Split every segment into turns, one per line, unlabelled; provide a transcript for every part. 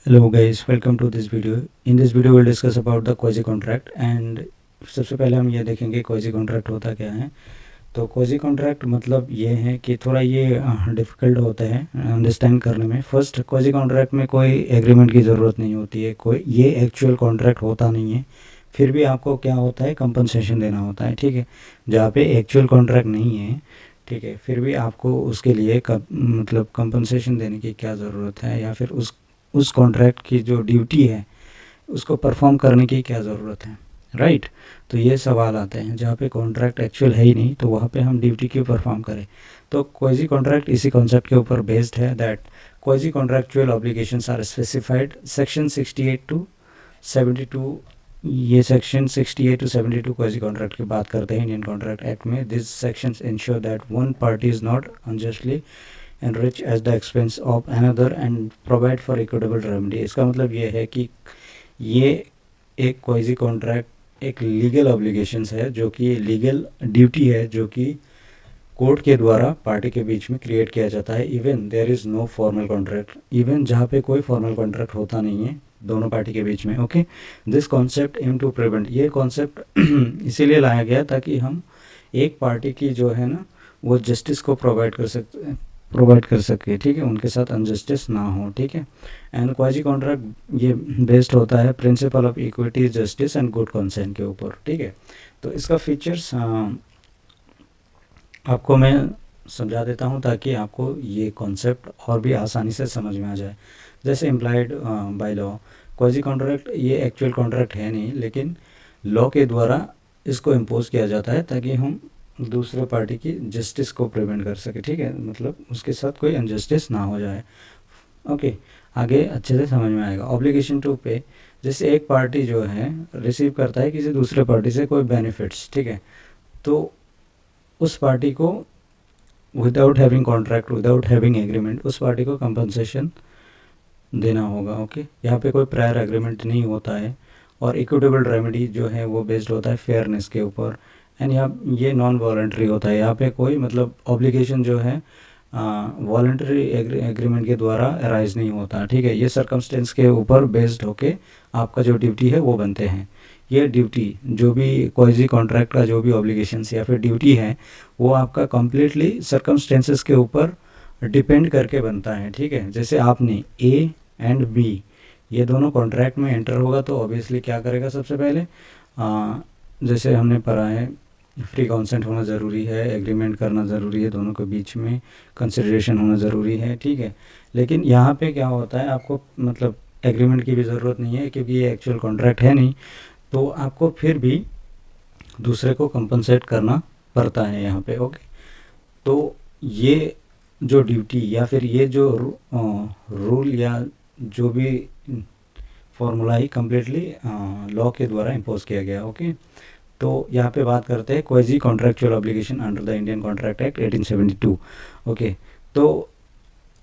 Hello guys, welcome to this video. In this video we'll discuss about the quasi contract and सबसे पहले हम ये देखेंगे quasi contract होता क्या है। तो quasi contract मतलब ये है कि थोड़ा ये डिफ़िकल्ट होता है अंडरस्टैंड करने में। फर्स्ट, quasi contract में कोई एग्रीमेंट की ज़रूरत नहीं होती है, कोई ये एक्चुअल कॉन्ट्रैक्ट होता नहीं है, फिर भी आपको क्या होता है कंपनसेशन देना होता है, ठीक है। जहाँ पे एक्चुअल कॉन्ट्रैक्ट नहीं है, ठीक है, फिर भी आपको उसके लिए मतलब कंपनसेशन देने की क्या ज़रूरत है, या फिर उस कॉन्ट्रैक्ट की जो ड्यूटी है उसको परफॉर्म करने की क्या ज़रूरत है, राइट। तो ये सवाल आते हैं जहाँ पे कॉन्ट्रैक्ट एक्चुअल है ही नहीं, तो वहाँ पे हम ड्यूटी क्यों परफॉर्म करें। तो क्वाजी कॉन्ट्रैक्ट इसी कॉन्सेप्ट के ऊपर बेस्ड है that quasi contractual obligations are specified section 68 to 72। ये सेक्शन 68 टू 72 क्वाजी कॉन्ट्रैक्ट की बात करते हैं इंडियन कॉन्ट्रैक्ट एक्ट में। This sections ensure that one party is not unjustly enrich at the expense of another and provide for equitable remedy। इसका मतलब ये है कि ये एक क्वाजी कॉन्ट्रैक्ट एक लीगल ऑब्लिगेशंस है, जो कि लीगल ड्यूटी है, जो कि कोर्ट के द्वारा पार्टी के बीच में क्रिएट किया जाता है। Even there is no formal contract, even जहाँ पे कोई फॉर्मल कॉन्ट्रैक्ट होता नहीं है दोनों पार्टी के बीच में। Okay, this concept aim to prevent, ये कॉन्सेप्ट इसीलिए लाया गया ताकि हम एक पार्टी की जो है ना वो जस्टिस को प्रोवाइड कर सके, ठीक है, उनके साथ अनजस्टिस ना हो, ठीक है। एंड क्वाजी कॉन्ट्रैक्ट ये बेस्ड होता है principle of equity, justice and good consent के ऊपर, ठीक है। तो इसका फीचर्स आपको मैं समझा देता हूँ ताकि आपको ये कॉन्सेप्ट और भी आसानी से समझ में आ जाए। जैसे implied by law, quasi contract ये एक्चुअल कॉन्ट्रैक्ट है नहीं, लेकिन लॉ के द्वारा इसको इम्पोज किया जाता है ताकि हम दूसरे पार्टी की जस्टिस को प्रिवेंट कर सके, ठीक है, मतलब उसके साथ कोई अनजस्टिस ना हो जाए। ओके, आगे अच्छे से समझ में आएगा। ऑब्लिगेशन टू पे, जैसे एक पार्टी जो है रिसीव करता है किसी दूसरे पार्टी से कोई बेनिफिट्स, ठीक है, तो उस पार्टी को without having contract, without having agreement, उस पार्टी को कंपनसेशन देना होगा। ओके, यहाँ पे कोई प्रायर एग्रीमेंट नहीं होता है, और इक्विटेबल रेमेडी जो है वो बेस्ड होता है फेयरनेस के ऊपर। एंड यहाँ ये नॉन वॉलंटरी होता है, यहाँ पे कोई मतलब ऑब्लिगेशन जो है वॉलंटरी एग्रीमेंट के द्वारा अराइज नहीं होता, ठीक है। ये सर्कमस्टेंस के ऊपर बेस्ड होके आपका जो ड्यूटी है वो बनते हैं। ये ड्यूटी जो भी क्वाजी कॉन्ट्रैक्ट का जो भी ऑब्लिगेशंस या फिर ड्यूटी है वो आपका कम्प्लीटली सर्कमस्टेंसेस के ऊपर डिपेंड करके बनता है, ठीक है। जैसे आपने ए एंड बी ये दोनों कॉन्ट्रैक्ट में एंटर होगा तो ऑब्वियसली क्या करेगा, सबसे पहले जैसे हमने पढ़ा है फ्री कंसेंट होना ज़रूरी है, एग्रीमेंट करना ज़रूरी है, दोनों के बीच में कंसिडरेशन होना ज़रूरी है, ठीक है। लेकिन यहाँ पे क्या होता है, आपको मतलब एग्रीमेंट की भी ज़रूरत नहीं है क्योंकि ये एक्चुअल कॉन्ट्रैक्ट है नहीं, तो आपको फिर भी दूसरे को कंपनसेट करना पड़ता है यहाँ पे। ओके, तो ये जो ड्यूटी या फिर ये जो रूल या जो भी फॉर्मूला ही कम्प्लीटली लॉ के द्वारा इम्पोज किया गया। ओके, तो यहाँ पे बात करते हैं quasi contractual obligation under the Indian contract act 1872। Okay, तो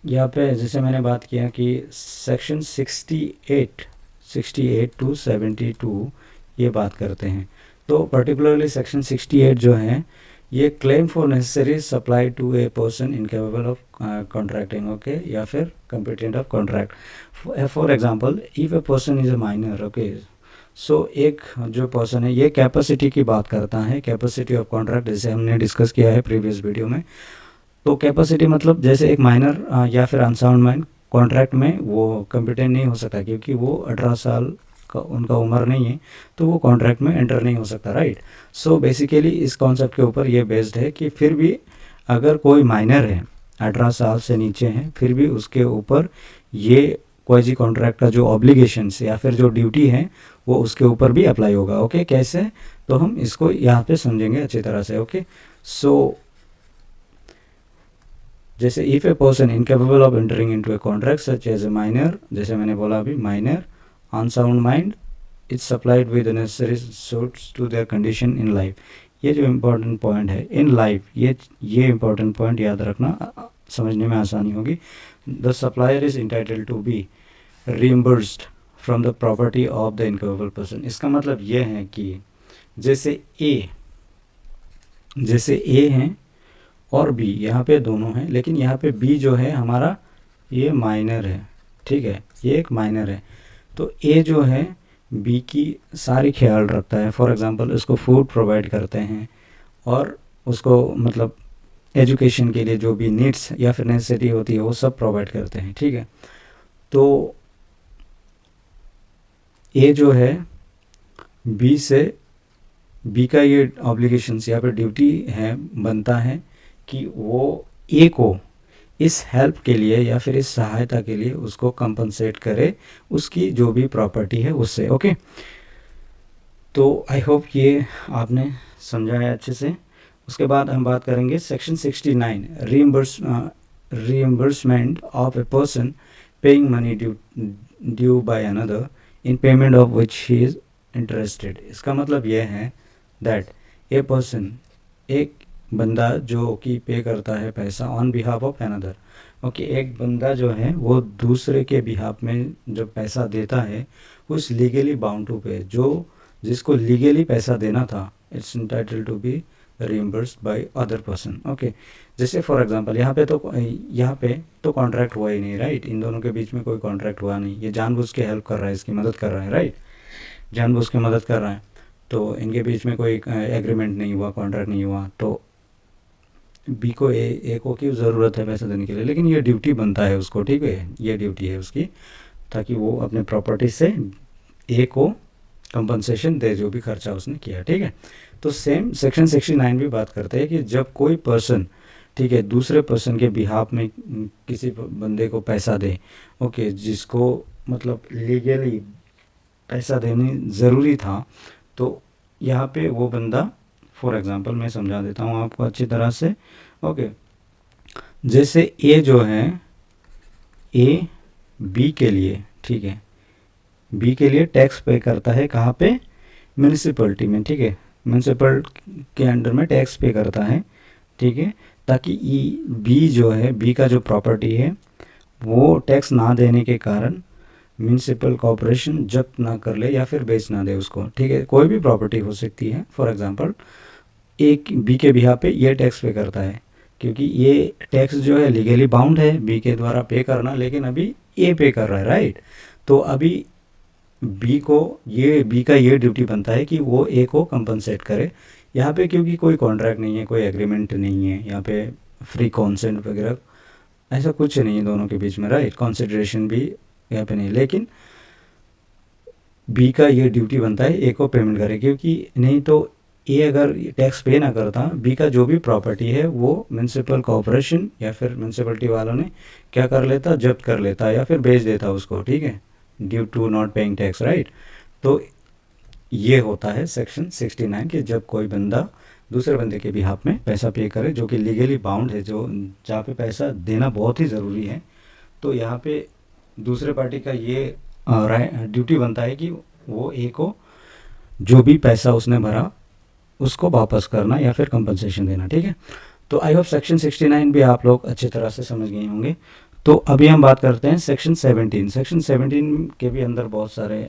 यहाँ पे जैसे मैंने बात किया कि सेक्शन 68 टू 72 ये बात करते हैं। तो पर्टिकुलरली सेक्शन 68 जो है ये claim for necessary supply to a person incapable of contracting, okay, या फिर competent of contract. For example, if a person is a minor, okay, so एक जो पर्सन है, ये कैपेसिटी की बात करता है, कैपेसिटी ऑफ कॉन्ट्रैक्ट, जैसे हमने डिस्कस किया है प्रीवियस वीडियो में। तो कैपेसिटी मतलब जैसे एक माइनर या फिर अनसाउंड माइंड कॉन्ट्रैक्ट में वो कम्पिटेंट नहीं हो सकता क्योंकि वो 18 साल का उनका उम्र नहीं है, तो वो कॉन्ट्रैक्ट में एंटर नहीं हो सकता, राइट। सो बेसिकली इस कॉन्सेप्ट के ऊपर ये बेस्ड है कि फिर भी अगर कोई माइनर है 18 साल से नीचे है, फिर भी उसके ऊपर ये क्वाजी कॉन्ट्रैक्ट का जो ऑब्लिगेशंस या फिर जो ड्यूटी है वो उसके ऊपर भी अप्लाई होगा। ओके, कैसे, तो हम इसको यहाँ पे समझेंगे अच्छी तरह से। ओके, सो जैसे if a person incapable of entering into a contract such as a minor, जैसे मैंने बोला अभी, minor unsound mind is supplied with necessary suits to their condition in life. ये जो इम्पोर्टेंट पॉइंट है, इन लाइफ, ये important point याद रखना, समझने में आसानी होगी। The supplier is entitled to be reimbursed from the property of the incapable person. इसका मतलब ये है कि जैसे ए हैं और बी, यहाँ पे दोनों हैं, लेकिन यहाँ पे बी जो है हमारा ये माइनर है, ठीक है, ये एक माइनर है। तो ए जो है बी की सारी ख्याल रखता है। फॉर एग्जांपल उसको फूड प्रोवाइड करते हैं और उसको मतलब एजुकेशन के लिए जो भी नीड्स या फिर नेसेसिटी होती है वो सब प्रोवाइड करते हैं, ठीक है। तो ए जो है बी से, बी का ये ऑब्लिगेशंस या फिर ड्यूटी है, बनता है कि वो ए को इस हेल्प के लिए या फिर इस सहायता के लिए उसको कंपनसेट करे उसकी जो भी प्रॉपर्टी है उससे। ओके, तो आई होप ये आपने समझा है अच्छे से। उसके बाद हम बात करेंगे section 69, reimbursement of a person paying money due by another in payment of which he is interested. इसका मतलब यह है दैट ए पर्सन, एक बंदा जो कि पे करता है पैसा on behalf of another. Okay, एक बंदा जो है वो दूसरे के बिहाफ में जब पैसा देता है उस लीगली बाउंड टू पे, जो जिसको लीगली पैसा देना था, it's entitled to be reimbursed by other person। Okay, जैसे फॉर एग्जांपल यहाँ पे तो कॉन्ट्रैक्ट हुआ ही नहीं, राइट। इन दोनों के बीच में कोई कॉन्ट्रैक्ट हुआ नहीं, ये जानबूझ के हेल्प कर रहा है, इसकी मदद कर रहा है, राइट, जानबूझ के मदद कर रहा है। तो इनके बीच में कोई एग्रीमेंट नहीं हुआ, कॉन्ट्रैक्ट नहीं हुआ। तो बी को ए को की ज़रूरत है पैसा देने के लिए, लेकिन ये ड्यूटी बनता है उसको, ठीक है, ये ड्यूटी है उसकी, ताकि वो अपने प्रॉपर्टी से ए को कंपनसेशन दे जो भी खर्चा उसने किया, ठीक है। तो सेम सेक्शन 69 भी बात करते हैं कि जब कोई पर्सन, ठीक है, दूसरे पर्सन के बिहाफ में किसी बंदे को पैसा दे, ओके, जिसको मतलब लीगली पैसा देनी ज़रूरी था, तो यहाँ पे वो बंदा, फॉर एग्जांपल मैं समझा देता हूँ आपको अच्छी तरह से। ओके, जैसे ए जो है, ए बी के लिए, ठीक है, बी के लिए टैक्स पे करता है, कहाँ पे, म्यूनिसिपलिटी में, ठीक है, म्यूनिसिपल के अंडर में टैक्स पे करता है, ठीक है, ताकि बी जो है, बी का जो प्रॉपर्टी है वो टैक्स ना देने के कारण म्यूनिसिपल कॉर्पोरेशन जब्त ना कर ले या फिर बेच ना दे उसको, ठीक है। कोई भी प्रॉपर्टी हो सकती है। फॉर एग्जांपल एक बी के बिहाफ पे ये टैक्स पे करता है, क्योंकि ये टैक्स जो है लीगली बाउंड है बी के द्वारा पे करना, लेकिन अभी ए पे कर रहा है, राइट। तो अभी बी का ये ड्यूटी बनता है कि वो ए को कंपनसेट करे यहाँ पे, क्योंकि कोई कॉन्ट्रैक्ट नहीं है, कोई एग्रीमेंट नहीं है यहाँ पे, फ्री कॉन्सेंट वगैरह ऐसा कुछ नहीं है दोनों के बीच में, राइट, कंसिडरेशन भी यहाँ पे नहीं, लेकिन बी का ये ड्यूटी बनता है ए को पेमेंट करे, क्योंकि नहीं तो ए अगर टैक्स पे ना करता, बी का जो भी प्रॉपर्टी है वो म्यूनसिपल कॉर्पोरेशन या फिर म्यूनसिपलिटी वालों ने क्या कर लेता, जब्त कर लेता या फिर बेच देता उसको, ठीक है, due to not paying tax, right. तो ये होता है सेक्शन 69 कि जब कोई बंदा दूसरे बंदे के बिहाफ में पैसा पे करे जो कि लीगली बाउंड है, जो जहाँ पे पैसा देना बहुत ही ज़रूरी है, तो यहाँ पे दूसरे पार्टी का ये ड्यूटी बनता है कि वो ए को जो भी पैसा उसने भरा उसको वापस करना या फिर कंपनसेशन देना, ठीक है। तो आई होप सेक्शन 69 भी आप लोग अच्छी तरह से समझ गए होंगे। तो अभी हम बात करते हैं सेक्शन 17। सेक्शन 17 के भी अंदर बहुत सारे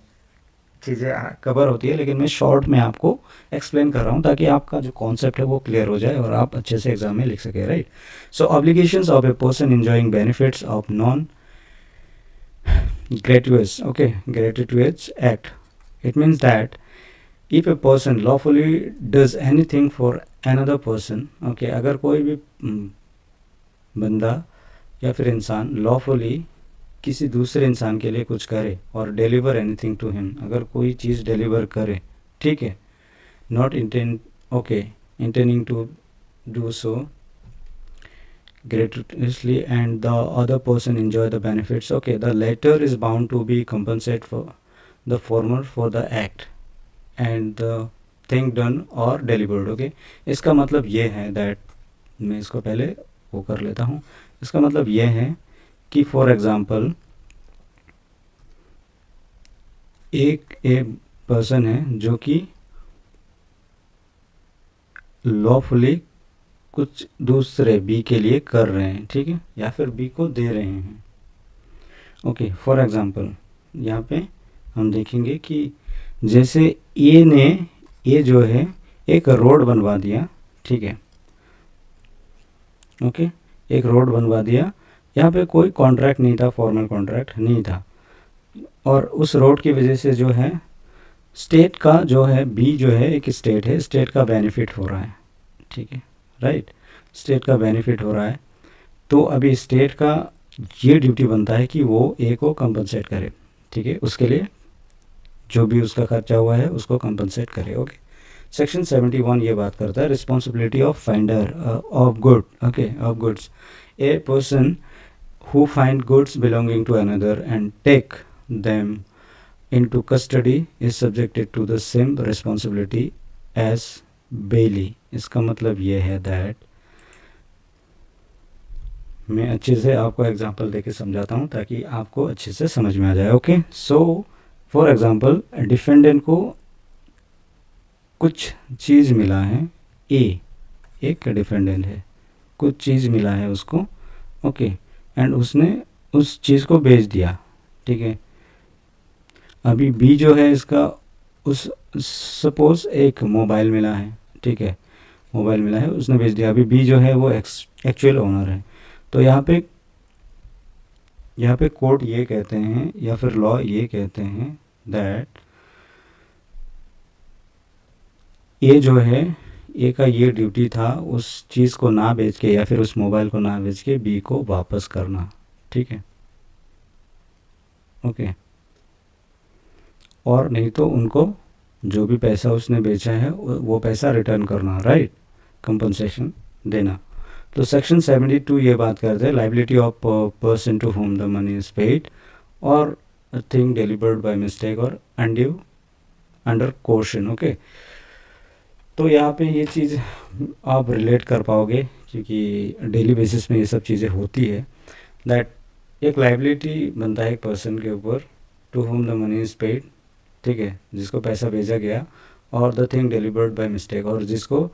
चीज़ें कवर होती है, लेकिन मैं शॉर्ट में आपको एक्सप्लेन कर रहा हूँ ताकि आपका जो कॉन्सेप्ट है वो क्लियर हो जाए और आप अच्छे से एग्जाम में लिख सके, right. So obligations of a person enjoying benefits of non gratuitous, okay, gratuitous act. It means that if a person lawfully does anything for another person, okay, अगर कोई भी बंदा या फिर इंसान लॉफुली किसी दूसरे इंसान के लिए कुछ करे और डिलीवर एनीथिंग टू हिम, अगर कोई चीज़ डिलीवर करे, ठीक है, not intend, okay, intending to do so gratuitously and the other person enjoy the benefits, okay, the latter is bound to be compensated for the former for the act and the thing done or delivered, okay। इसका मतलब ये है that, मैं इसको पहले वो कर लेता हूँ, इसका मतलब ये है कि फॉर एग्जांपल एक पर्सन है जो कि लॉफुली कुछ दूसरे बी के लिए कर रहे हैं, ठीक है, या फिर बी को दे रहे हैं, ओके। फॉर एग्जांपल यहाँ पे हम देखेंगे कि जैसे ए जो है एक रोड बनवा दिया, ठीक है, ओके, एक रोड बनवा दिया यहाँ पे कोई कॉन्ट्रैक्ट नहीं था, फॉर्मल कॉन्ट्रैक्ट नहीं था, और उस रोड की वजह से जो है स्टेट का जो है, बी जो है एक स्टेट है, स्टेट का बेनिफिट हो रहा है, ठीक है, राइट, स्टेट का बेनिफिट हो रहा है। तो अभी स्टेट का ये ड्यूटी बनता है कि वो ए को कंपनसेट करे, ठीक है, उसके लिए जो भी उसका खर्चा हुआ है उसको कंपनसेट करे। ओके, सेक्शन 71 ये बात करता है responsibility of finder of good, okay, of goods. A person who find goods belonging to another and take them into custody is subjected to the same responsibility as bailey। इसका मतलब ये है that, मैं अच्छे से आपको एग्जांपल देके समझाता हूँ ताकि आपको अच्छे से समझ में आ जाए। Okay, so for example defendant को कुछ चीज़ मिला है, ए एक डिफेंडेंट है, कुछ चीज़ मिला है उसको, ओके, एंड उसने उस चीज़ को बेच दिया, ठीक है। अभी बी जो है इसका, उस सपोज एक मोबाइल मिला है, ठीक है, मोबाइल मिला है, उसने बेच दिया। अभी बी जो है वो एक्चुअल ओनर है। तो यहाँ पे कोर्ट ये कहते हैं या फिर लॉ ये कहते हैं दैट ए जो है, ए का ये ड्यूटी था उस चीज़ को ना बेच के या फिर उस मोबाइल को ना बेच के बी को वापस करना, ठीक है, ओके। और नहीं तो उनको जो भी पैसा उसने बेचा है वो पैसा रिटर्न करना, राइट, कंपनसेशन देना। तो सेक्शन 72 ये बात करते हैं liability of person to whom the money is paid और थिंग डिलीवर्ड बाय मिस्टेक और अनड्यू अंडर कोर्शन। ओके, तो यहाँ पे ये चीज़ आप रिलेट कर पाओगे क्योंकि डेली बेसिस में ये सब चीज़ें होती है। दैट एक लाइबिलिटी बनता है एक पर्सन के ऊपर to whom the money is paid, ठीक है, जिसको पैसा भेजा गया, और the thing delivered by mistake, और जिसको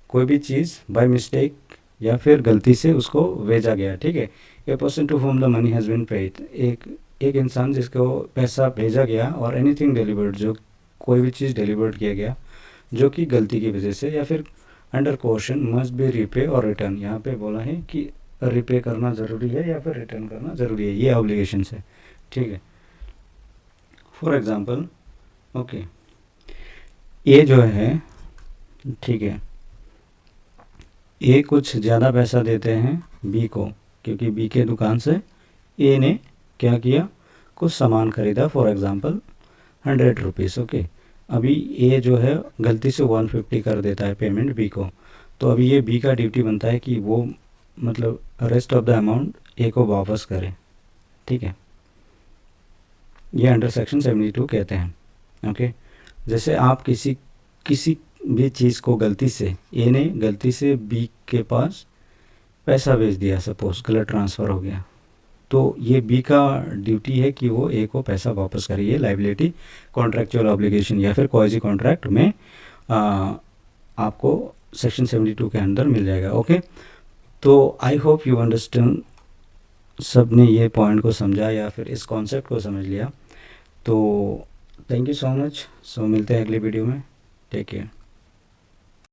कोई भी चीज़ बाय मिस्टेक या फिर गलती से उसको भेजा गया, ठीक है। A person to whom the money has been paid, एक इंसान जिसको पैसा भेजा गया, और एनीथिंग डिलीवर्ड, जो कोई भी चीज़ डिलीवर्ड किया गया जो कि गलती की वजह से या फिर under question must be repay और रिटर्न। यहाँ पे बोला है कि रिपे करना ज़रूरी है या फिर रिटर्न करना ज़रूरी है, ये ऑब्लिगेशन है, ठीक है। फॉर एग्ज़ाम्पल, ओके, ए जो है, ठीक है, ए कुछ ज़्यादा पैसा देते हैं बी को, क्योंकि बी के दुकान से ए ने क्या किया, कुछ सामान खरीदा, फॉर एग्ज़ाम्पल 100 रुपीज़, ओके। अभी ए जो है गलती से 150 कर देता है पेमेंट बी को, तो अभी ये बी का ड्यूटी बनता है कि वो मतलब रेस्ट ऑफ द अमाउंट ए को वापस करे, ठीक है, ये अंडर सेक्शन 72 कहते हैं, ओके। जैसे आप किसी भी चीज़ को गलती से, ए ने गलती से बी के पास पैसा भेज दिया, सपोज गलत ट्रांसफ़र हो गया, तो ये बी का ड्यूटी है कि वो ए को पैसा वापस करे। ये लाइबिलिटी कॉन्ट्रैक्चुअल ऑब्लिगेशन या फिर क्वाजी कॉन्ट्रैक्ट में आपको सेक्शन 72 के अंदर मिल जाएगा, ओके। तो आई होप यू अंडरस्टैंड, सब ने ये पॉइंट को समझा या फिर इस कॉन्सेप्ट को समझ लिया। तो थैंक यू सो मच। सो मिलते हैं अगली वीडियो में, टेक केयर।